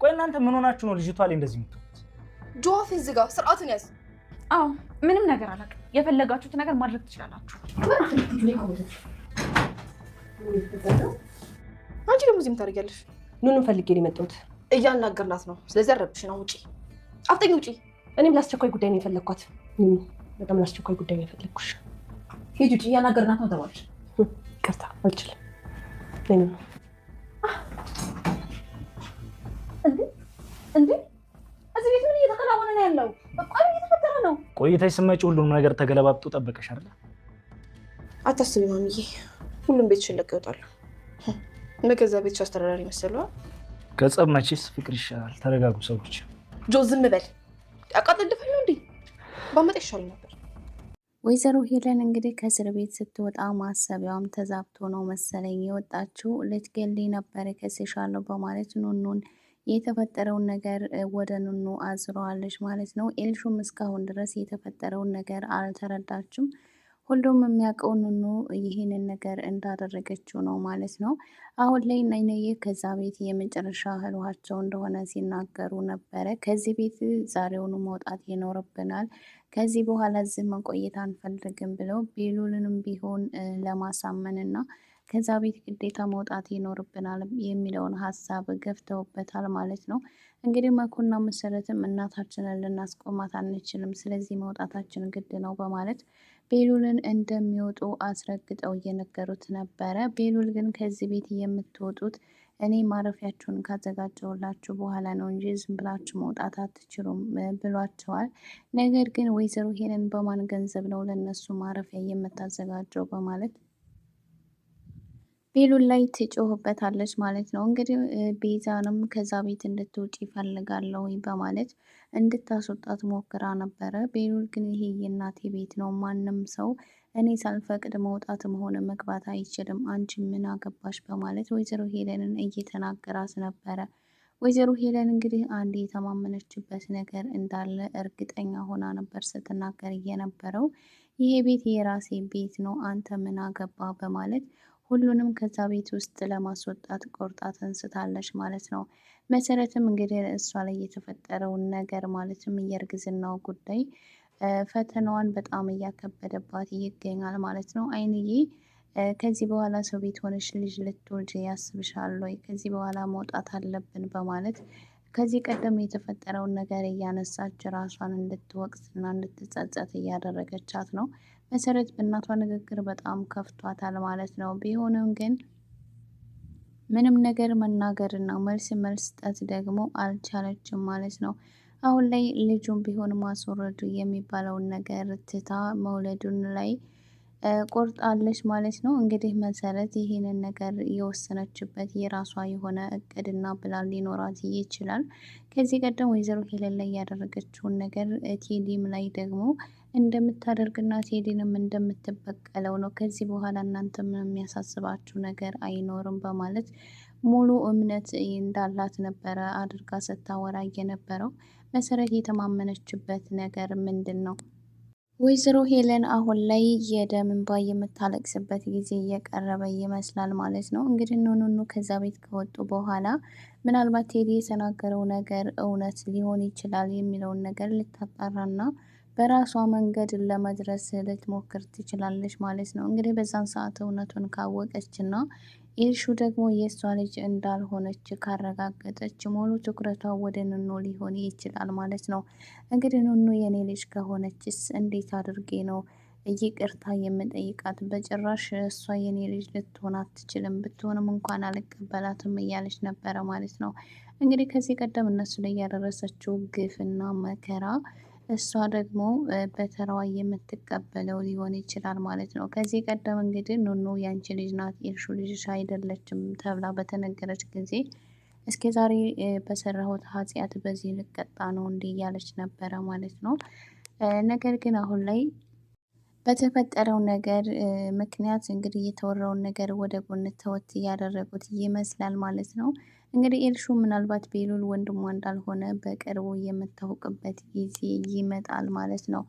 ቆይ እናንተ ምን ሆናችሁ ነው ልጅቷ ላይ እንደዚህ የምትሉት? ጆፍ እዚህ ጋር ስርዓትን ያዝ። አዎ ምንም ነገር አላውቅም። የፈለጋችሁት ነገር ማድረግ ትችላላችሁ። አንቺ ደግሞ እዚህ ምን ታደርጊያለሽ? ኑኑን ፈልጌ ነው የመጣሁት። እያናገርናት ነው። ስለዚህ አረብሽና ውጪ፣ አፍጠኝ ውጪ። እኔም ለአስቸኳይ ጉዳይ ነው የፈለግኳት። ኑኑ በጣም ለአስቸኳይ ጉዳይ ነው የፈለግኩሽ። ሂጂ ውጪ፣ እያናገርናት ነው ተባልሽ። ይቅርታ አልችልም። ነይ ኑኑ። እንዴ እዚህ ቤት ምን እየተከናወነ ነው ያለው? ቆይ እየተፈጠረ ነው። ቆይተሽ ስትመጪ ሁሉም ነገር ተገለባብጦ ጠበቀሽ አይደል? አታስቢ ማሚዬ፣ ሁሉም ቤትሽን ለቀው ይወጣሉ። እንደገዛ ቤትሽ አስተዳዳሪ መሰለዋ። ከጸብ መቼስ ፍቅር ይሻላል። ተረጋጉ ሰዎች። ጆ ዝም በል። አቃጥልፈኝ ነው እንዴ? ባመጣ ይሻል ነበር። ወይዘሮ ሄለን እንግዲህ ከእስር ቤት ስትወጣ ማሰቢያውም ተዛብቶ ነው መሰለኝ የወጣችው። ልትገለኝ ነበር ከስሻለሁ በማለት ኑኑን የተፈጠረውን ነገር ወደ ኑኑ አዝረዋለች ማለት ነው። ኤልሹም እስካሁን ድረስ የተፈጠረውን ነገር አልተረዳችም። ሁሉም የሚያውቀው ኑኑ ይህንን ነገር እንዳደረገችው ነው ማለት ነው። አሁን ላይ ነይነይ ከዛ ቤት የመጨረሻ ህልዋቸው እንደሆነ ሲናገሩ ነበረ። ከዚህ ቤት ዛሬውኑ መውጣት ይኖርብናል፣ ከዚህ በኋላ እዚህ መቆየት አንፈልግም ብለው ቤሉልንም ቢሆን ለማሳመንና ከዛ ቤት ግዴታ መውጣት ይኖርብናል የሚለውን ሀሳብ ገፍተውበታል ማለት ነው። እንግዲህ መኩና መሰረትም እናታችንን ልናስቆማት አንችልም፣ ስለዚህ መውጣታችን ግድ ነው በማለት ቤሉልን እንደሚወጡ አስረግጠው እየነገሩት ነበረ። ቤሉል ግን ከዚህ ቤት የምትወጡት እኔ ማረፊያችሁን ካዘጋጀውላችሁ በኋላ ነው እንጂ ዝም ብላችሁ መውጣት አትችሉም ብሏቸዋል። ነገር ግን ወይዘሮ ሄለን በማን ገንዘብ ነው ለነሱ ማረፊያ የምታዘጋጀው በማለት ቤሉል ላይ ትጮህበታለች ማለት ነው። እንግዲህ ቤዛንም ከዛ ቤት እንድትውጭ ይፈልጋለሁ በማለት እንድታስወጣት ሞክራ ነበረ። ቤሉል ግን ይሄ የእናቴ ቤት ነው፣ ማንም ሰው እኔ ሳልፈቅድ መውጣትም ሆነ መግባት አይችልም፣ አንቺ ምን አገባሽ በማለት ወይዘሮ ሄለንን እየተናገራት ነበረ። ወይዘሮ ሄለን እንግዲህ አንድ የተማመነችበት ነገር እንዳለ እርግጠኛ ሆና ነበር ስትናገር እየነበረው። ይሄ ቤት የራሴ ቤት ነው፣ አንተ ምን አገባ በማለት ሁሉንም ከዛ ቤት ውስጥ ለማስወጣት ቆርጣ ተንስታለች ማለት ነው። መሰረትም እንግዲህ እሷ ላይ የተፈጠረውን ነገር ማለትም የእርግዝናው ጉዳይ ፈተናዋን በጣም እያከበደባት ይገኛል ማለት ነው። አይንዬ ከዚህ በኋላ ሰው ቤት ሆነሽ ልጅ ልትወልጅ ያስብሻል ወይ? ከዚህ በኋላ መውጣት አለብን በማለት ከዚህ ቀደም የተፈጠረውን ነገር እያነሳች ራሷን እንድትወቅስና እንድትጸጸት እያደረገቻት ነው። መሰረት በእናቷ ንግግር በጣም ከፍቷታል ማለት ነው። ቢሆንም ግን ምንም ነገር መናገርና መልስ መስጠት ደግሞ አልቻለችም ማለት ነው። አሁን ላይ ልጁን ቢሆን ማስወረዱ የሚባለውን ነገር ትታ መውለዱን ላይ ቆርጣለች ማለት ነው። እንግዲህ መሰረት ይህንን ነገር የወሰነችበት የራሷ የሆነ እቅድና ፕላን ሊኖራት ይችላል። ከዚህ ቀደም ወይዘሮ ሄለን ላይ ያደረገችውን ነገር ቴዲም ላይ ደግሞ እንደምታደርግና ቴዲንም እንደምትበቀለው ነው። ከዚህ በኋላ እናንተ ምንም የሚያሳስባችሁ ነገር አይኖርም በማለት ሙሉ እምነት እንዳላት ነበረ አድርጋ ስታወራ የነበረው። መሰረት የተማመነችበት ነገር ምንድን ነው? ወይዘሮ ሄለን አሁን ላይ የደም እንባ የምታለቅስበት ጊዜ እየቀረበ ይመስላል ማለት ነው። እንግዲህ ኑኑ ከዛ ቤት ከወጡ በኋላ ምናልባት ቴዲ የተናገረው ነገር እውነት ሊሆን ይችላል የሚለውን ነገር ልታጣራና በራሷ መንገድ ለመድረስ ልትሞክር ትችላለች ማለት ነው። እንግዲህ በዛን ሰዓት እውነቱን ካወቀችና ኤልሹ ደግሞ የእሷ ልጅ እንዳልሆነች ካረጋገጠች ሙሉ ትኩረቷ ወደ ኑኑ ሊሆን ይችላል ማለት ነው። እንግዲህ ኑኑ የኔ ልጅ ከሆነችስ እንዴት አድርጌ ነው ይቅርታ የምጠይቃት? በጭራሽ እሷ የኔ ልጅ ልትሆን አትችልም፣ ብትሆንም እንኳን አልቀበላትም እያለች ነበረ ማለት ነው። እንግዲህ ከዚህ ቀደም እነሱ ላይ ያደረሰችው ግፍና መከራ እሷ ደግሞ በተራዋ የምትቀበለው ሊሆን ይችላል ማለት ነው። ከዚህ ቀደም እንግዲህ ኑኑ ያንቺ ልጅ ናት፣ ኤልሹ ልጅሽ አይደለችም ተብላ በተነገረች ጊዜ እስከ ዛሬ በሰራሁት ኃጢአት በዚህ ልቀጣ ነው እንዲህ እያለች ነበረ ማለት ነው። ነገር ግን አሁን ላይ በተፈጠረው ነገር ምክንያት እንግዲህ የተወራውን ነገር ወደ ጎን ተወት እያደረጉት ይመስላል ማለት ነው። እንግዲህ ኤልሹ ምናልባት ቤሉል ወንድሟ እንዳልሆነ በቅርቡ የምታውቅበት ጊዜ ይመጣል ማለት ነው።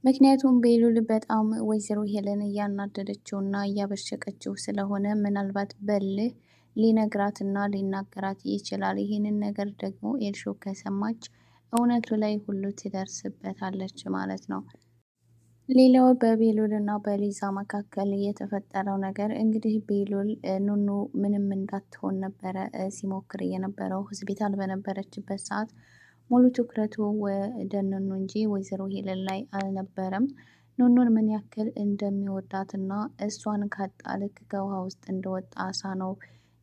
ምክንያቱም ቤሉል በጣም ወይዘሮ ሄለን እያናደደችው እና እያበሸቀችው ስለሆነ ምናልባት በልህ ሊነግራትና ሊናገራት ይችላል። ይህንን ነገር ደግሞ ኤልሹ ከሰማች እውነቱ ላይ ሁሉ ትደርስበታለች ማለት ነው። ሌላው በቤሉል እና በሊዛ መካከል የተፈጠረው ነገር እንግዲህ ቤሉል ኑኑ ምንም እንዳትሆን ነበረ ሲሞክር የነበረው። ሆስፒታል በነበረችበት ሰዓት ሙሉ ትኩረቱ ወደ ኑኑ እንጂ ወይዘሮ ሄለን ላይ አልነበረም። ኑኑን ምን ያክል እንደሚወዳትና እሷን ካጣ ልክ ከውሃ ውስጥ እንደወጣ አሳ ነው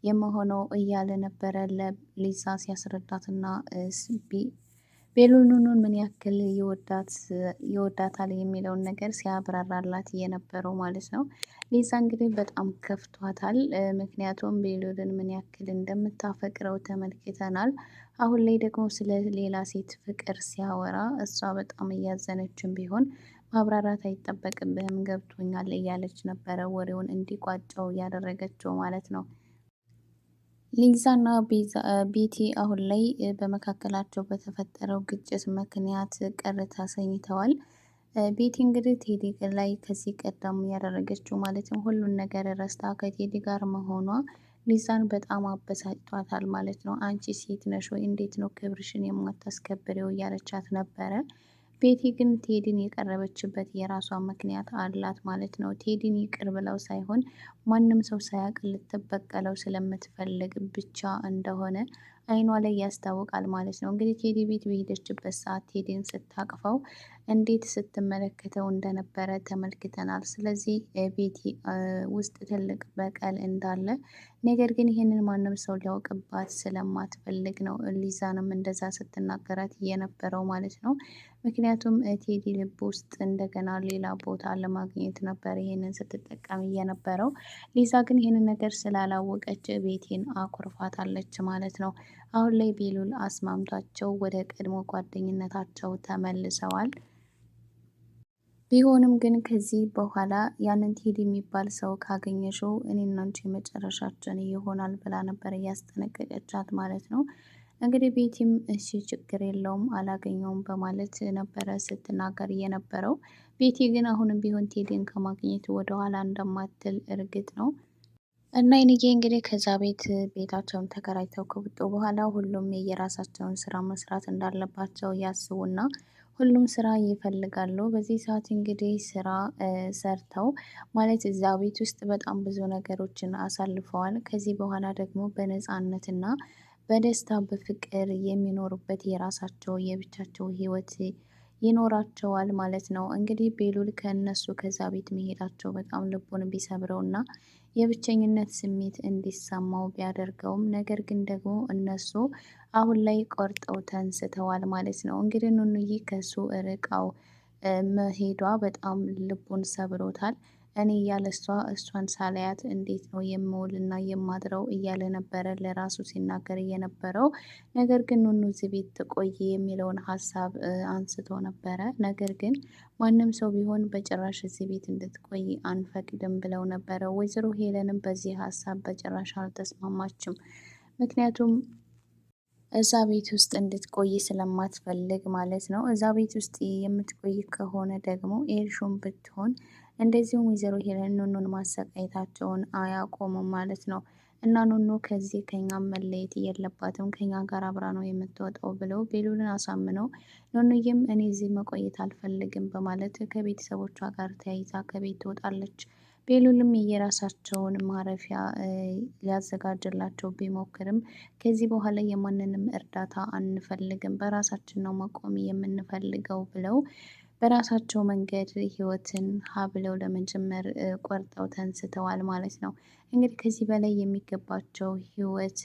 የመሆነው እያለ ነበረ ለሊዛ ሲያስረዳትና ቤሉል ኑኑን ምን ያክል ይወዳታል የሚለውን ነገር ሲያብራራላት የነበረው ማለት ነው። ሊዛ እንግዲህ በጣም ከፍቷታል። ምክንያቱም ቤሉልን ምን ያክል እንደምታፈቅረው ተመልክተናል። አሁን ላይ ደግሞ ስለ ሌላ ሴት ፍቅር ሲያወራ እሷ በጣም እያዘነችን ቢሆን ማብራራት አይጠበቅብህም ገብቶኛል እያለች ነበረ ወሬውን እንዲቋጨው ያደረገችው ማለት ነው። ሊዛና ቤቲ አሁን ላይ በመካከላቸው በተፈጠረው ግጭት ምክንያት ቅር ተሰኝተዋል። ቤቲ እንግዲህ ቴዲ ላይ ከዚህ ቀደም ያደረገችው ማለት ነው ሁሉን ነገር ረስታ ከቴዲ ጋር መሆኗ ሊዛን በጣም አበሳጭቷታል ማለት ነው። አንቺ ሴት ነሽ ወይ? እንዴት ነው ክብርሽን የማታስከብሬው? እያለቻት ነበረ። ቤቲ ግን ቴዲን የቀረበችበት የራሷ ምክንያት አላት ማለት ነው። ቴዲን ይቅር ብለው ሳይሆን ማንም ሰው ሳያውቅ ልትበቀለው ስለምትፈልግ ብቻ እንደሆነ አይኗ ላይ ያስታውቃል ማለት ነው። እንግዲህ ቴዲ ቤት በሄደችበት ሰዓት ቴዲን ስታቅፈው እንዴት ስትመለከተው እንደነበረ ተመልክተናል። ስለዚህ ቤቲ ውስጥ ትልቅ በቀል እንዳለ ነገር ግን ይህንን ማንም ሰው ሊያውቅባት ስለማትፈልግ ነው ሊዛንም እንደዛ ስትናገራት የነበረው ማለት ነው። ምክንያቱም ቴዲ ልብ ውስጥ እንደገና ሌላ ቦታ ለማግኘት ነበር ይህንን ስትጠቀም የነበረው። ሊዛ ግን ይህንን ነገር ስላላወቀች ቤቲን አኩርፋታለች ማለት ነው። አሁን ላይ ቤሉል አስማምቷቸው ወደ ቀድሞ ጓደኝነታቸው ተመልሰዋል። ቢሆንም ግን ከዚህ በኋላ ያንን ቴዲ የሚባል ሰው ካገኘሽው እኔና አንቺ የመጨረሻችን ይሆናል ብላ ነበር እያስጠነቀቀቻት ማለት ነው። እንግዲህ ቤቲም እሺ ችግር የለውም አላገኘውም በማለት ነበረ ስትናገር የነበረው። ቤቲ ግን አሁንም ቢሆን ቴዲን ከማግኘት ወደኋላ እንደማትል እርግጥ ነው። እና ይንዬ እንግዲህ ከዛ ቤታቸውን ተከራይተው ከወጡ በኋላ ሁሉም የየራሳቸውን ስራ መስራት እንዳለባቸው ያስቡና ሁሉም ስራ ይፈልጋሉ። በዚህ ሰዓት እንግዲህ ስራ ሰርተው ማለት እዛ ቤት ውስጥ በጣም ብዙ ነገሮችን አሳልፈዋል። ከዚህ በኋላ ደግሞ በነፃነትና በደስታ በፍቅር የሚኖሩበት የራሳቸው የብቻቸው ህይወት ይኖራቸዋል ማለት ነው። እንግዲህ ቤሉል ከእነሱ ከዛ ቤት መሄዳቸው በጣም ልቡን ቢሰብረውና የብቸኝነት ስሜት እንዲሰማው ቢያደርገውም ነገር ግን ደግሞ እነሱ አሁን ላይ ቆርጠው ተንስተዋል ማለት ነው። እንግዲህ ኑኑዬ ከሱ ርቃው መሄዷ በጣም ልቡን ሰብሮታል። እኔ እያለ እሷን ሳላያት እንዴት ነው የምውልና የማድረው እያለ ነበረ ለራሱ ሲናገር የነበረው። ነገር ግን ኑኑ እዚህ ቤት ትቆይ የሚለውን ሀሳብ አንስቶ ነበረ። ነገር ግን ማንም ሰው ቢሆን በጭራሽ እዚህ ቤት እንድትቆይ አንፈቅድም ብለው ነበረ። ወይዘሮ ሄለንም በዚህ ሀሳብ በጭራሽ አልተስማማችም። ምክንያቱም እዛ ቤት ውስጥ እንድትቆይ ስለማትፈልግ ማለት ነው። እዛ ቤት ውስጥ የምትቆይ ከሆነ ደግሞ ኤልሹም ብትሆን እንደዚሁም ወይዘሮ ሄለን ኑኑን ማሰቃየታቸውን አያቆሙም ማለት ነው። እና ኑኑ ከዚህ ከኛ መለየት የለባትም ከኛ ጋር አብራ ነው የምትወጣው ብለው ቤሉልን አሳምነው ኑኑዬም እኔ እዚህ መቆየት አልፈልግም በማለት ከቤተሰቦቿ ጋር ተያይዛ ከቤት ትወጣለች። ቤሉልም የራሳቸውን ማረፊያ ሊያዘጋጅላቸው ቢሞክርም ከዚህ በኋላ የማንንም እርዳታ አንፈልግም በራሳችን ነው መቆም የምንፈልገው ብለው በራሳቸው መንገድ ህይወትን ሀብለው ለመጀመር ቆርጠው ተንስተዋል ማለት ነው። እንግዲህ ከዚህ በላይ የሚገባቸው ህይወት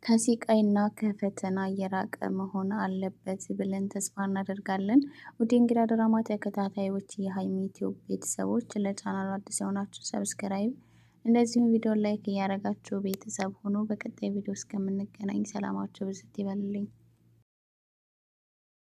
ከስቃይና ከፈተና የራቀ መሆን አለበት ብለን ተስፋ እናደርጋለን። ውድ እንግዳ ድራማ ተከታታዮች የሀይሚ ቲዩብ ቤተሰቦች ለቻናሉ አዲስ የሆናችሁ ሰብስክራይብ እንደዚሁም ቪዲዮ ላይክ እያደረጋችሁ ቤተሰብ ሆኖ በቀጣይ ቪዲዮ እስከምንገናኝ ሰላማችሁ ብዝት ይበልልኝ።